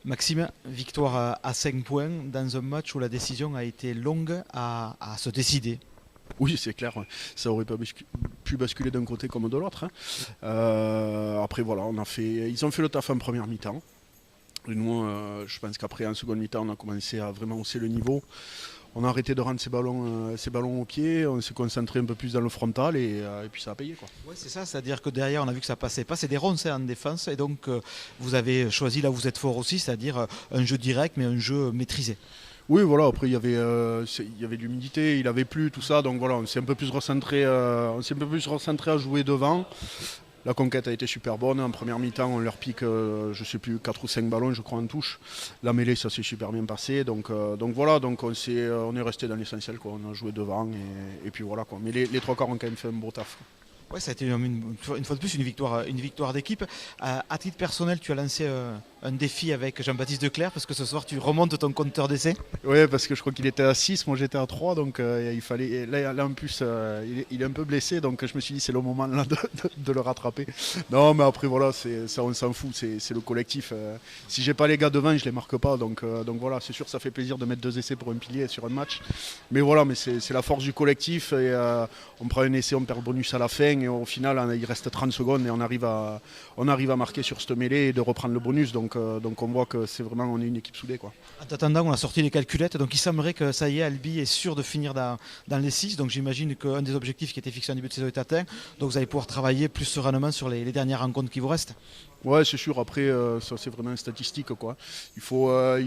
Maxime, victoire à 5 points dans un match où la décision a été longue à se décider. Oui, c'est clair, ouais. Ça aurait pas pu basculer d'un côté comme de l'autre, hein. Après, voilà, ils ont fait le taf en première mi-temps. Et nous, je pense qu'après, en seconde mi-temps, on a commencé à vraiment hausser le niveau. On a arrêté de rendre ces ballons au pied, on s'est concentré un peu plus dans le frontal et puis ça a payé, quoi. Oui, c'est ça, c'est-à-dire que derrière, on a vu que ça passait pas. C'est des ronces en défense, et donc vous avez choisi là où vous êtes fort aussi, c'est-à-dire un jeu direct, mais un jeu maîtrisé. Oui, voilà, après il y avait de l'humidité, il avait plu, tout ça, donc voilà, on s'est un peu plus recentré à jouer devant. La conquête a été super bonne. En première mi-temps, on leur pique, je sais plus, 4 ou 5 ballons, je crois, en touche. La mêlée, ça s'est super bien passé. Donc voilà, donc on est resté dans l'essentiel, quoi. On a joué devant et puis voilà, quoi. Mais les trois quarts ont quand même fait un beau taf. Ouais, ça a été une fois de plus une victoire d'équipe. À titre personnel, tu as lancé un défi avec Jean-Baptiste Declercq parce que ce soir, tu remontes ton compteur d'essai. Oui, parce que je crois qu'il était à 6, moi j'étais à 3, donc il fallait. Là, en plus, il est un peu blessé, donc je me suis dit c'est le moment là de le rattraper. Non, mais après voilà, ça on s'en fout, c'est le collectif. Si j'ai pas les gars devant, je les marque pas, donc voilà, c'est sûr, ça fait plaisir de mettre 2 essais pour un pilier sur un match. Mais voilà, mais c'est la force du collectif et on prend un essai, on perd le bonus à la fin et au final il reste 30 secondes et on arrive à marquer sur cette mêlée et de reprendre le bonus, donc on voit que on est une équipe soudée, quoi. En t'attendant, on a sorti les calculettes, donc il semblerait que ça y est, Albi est sûr de finir dans les 6. Donc j'imagine qu'un des objectifs qui était fixé en début de saison est atteint. Donc vous allez pouvoir travailler plus sereinement sur les dernières rencontres qui vous restent. Ouais, c'est sûr. Après, ça c'est vraiment une statistique, quoi. Moi,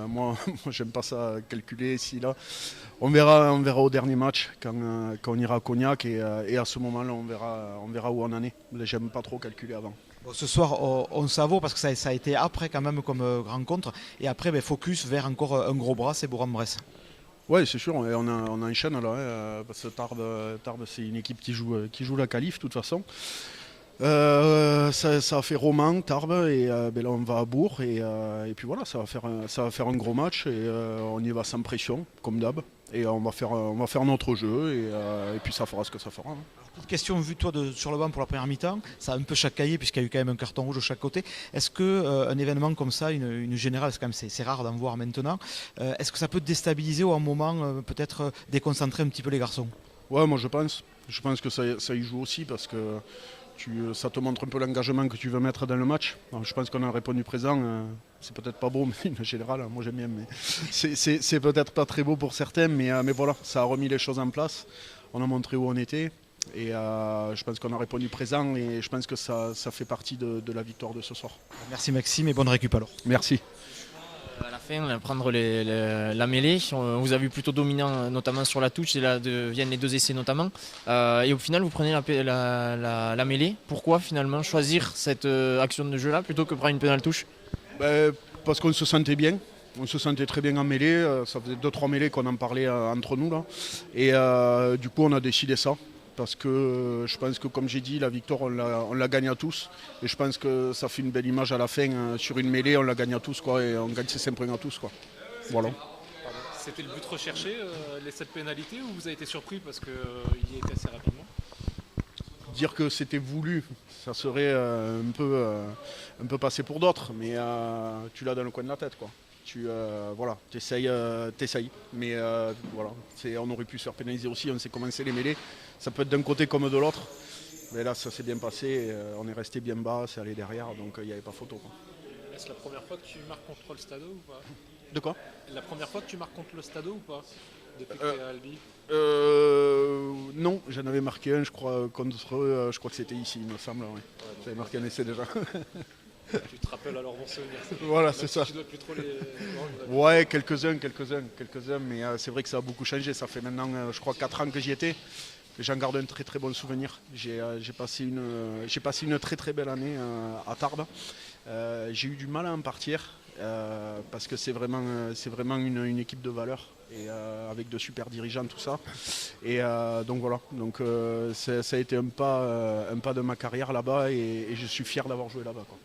moi, j'aime pas ça calculer ici là. On verra au dernier match quand on ira à Cognac et à ce moment-là, on verra où on en est. J'aime pas trop calculer avant. Bon, ce soir, on savoure parce que ça a été après quand même comme rencontre. Et après, focus vers encore un gros bras, c'est Bourg-en-Bresse. Ouais, c'est sûr. Et on enchaîne là, hein, parce que Tarbes, c'est une équipe qui joue la qualif de toute façon. Ça a fait Romans, Tarbes et là on va à Bourg et puis voilà, ça va faire un gros match et on y va sans pression comme d'hab et on va faire notre jeu et puis ça fera ce que ça fera, hein. Petite question, vu toi sur le banc pour la première mi-temps, ça a un peu chacaillé puisqu'il y a eu quand même un carton rouge de chaque côté. Est-ce que un événement comme ça, une générale, c'est rare d'en voir maintenant, est-ce que ça peut te déstabiliser ou à un moment peut-être déconcentrer un petit peu les garçons? Ouais, moi je pense que ça y joue aussi parce que ça te montre un peu l'engagement que tu veux mettre dans le match. Alors, je pense qu'on a répondu présent. C'est peut-être pas beau, mais en général, moi j'aime bien. Mais c'est peut-être pas très beau pour certains, mais voilà, ça a remis les choses en place. On a montré où on était. Et je pense qu'on a répondu présent et je pense que ça fait partie de la victoire de ce soir. Merci Maxime et bonne récup alors. Merci. À la fin, prendre la mêlée, on vous a vu plutôt dominant, notamment sur la touche, et là viennent les 2 essais notamment. Et au final, vous prenez la mêlée. Pourquoi finalement choisir cette action de jeu-là plutôt que prendre une pénale touche? Ben, parce qu'on se sentait bien. On se sentait très bien en mêlée. Ça faisait 2-3 mêlées qu'on en parlait entre nous, là. Et du coup, on a décidé ça. Parce que je pense que, comme j'ai dit, la victoire, on la gagne à tous. Et je pense que ça fait une belle image à la fin. Sur une mêlée, on la gagne à tous, quoi. Et on gagne ces 5 points à tous, quoi. Voilà. C'était le but recherché, les 7 pénalités, ou vous avez été surpris parce qu'il y était assez rapidement? Dire que c'était voulu, ça serait un peu passé pour d'autres. Mais tu l'as dans le coin de la tête, quoi. Voilà, t'essayes. Mais voilà, on aurait pu se faire pénaliser aussi. On sait commencer les mêlées. Ça peut être d'un côté comme de l'autre. Mais là, ça s'est bien passé. On est resté bien bas, c'est allé derrière. Donc il n'y avait pas photo, quoi. Est-ce la première fois que tu marques contre le Stado ou pas? De quoi? La première fois que tu marques contre le Stado ou pas? Depuis que tu es à Albi? Non, j'en avais marqué un, je crois, contre eux. Je crois que c'était ici, il me semble. Ouais. Ouais, J'avais marqué un essai déjà. tu te rappelles alors bon souvenir. Voilà, Même c'est si ça. tu dois plus trop les. Ouais, quelques-uns, mais c'est vrai que ça a beaucoup changé. Ça fait maintenant, je crois, 4 ans que j'y étais. J'en garde un très très bon souvenir. J'ai passé une très très belle année à Tarbes. J'ai eu du mal à en partir parce que c'est vraiment une équipe de valeur et avec de super dirigeants, tout ça. Et donc voilà. Ça a été un pas de ma carrière là-bas et je suis fier d'avoir joué là-bas, quoi.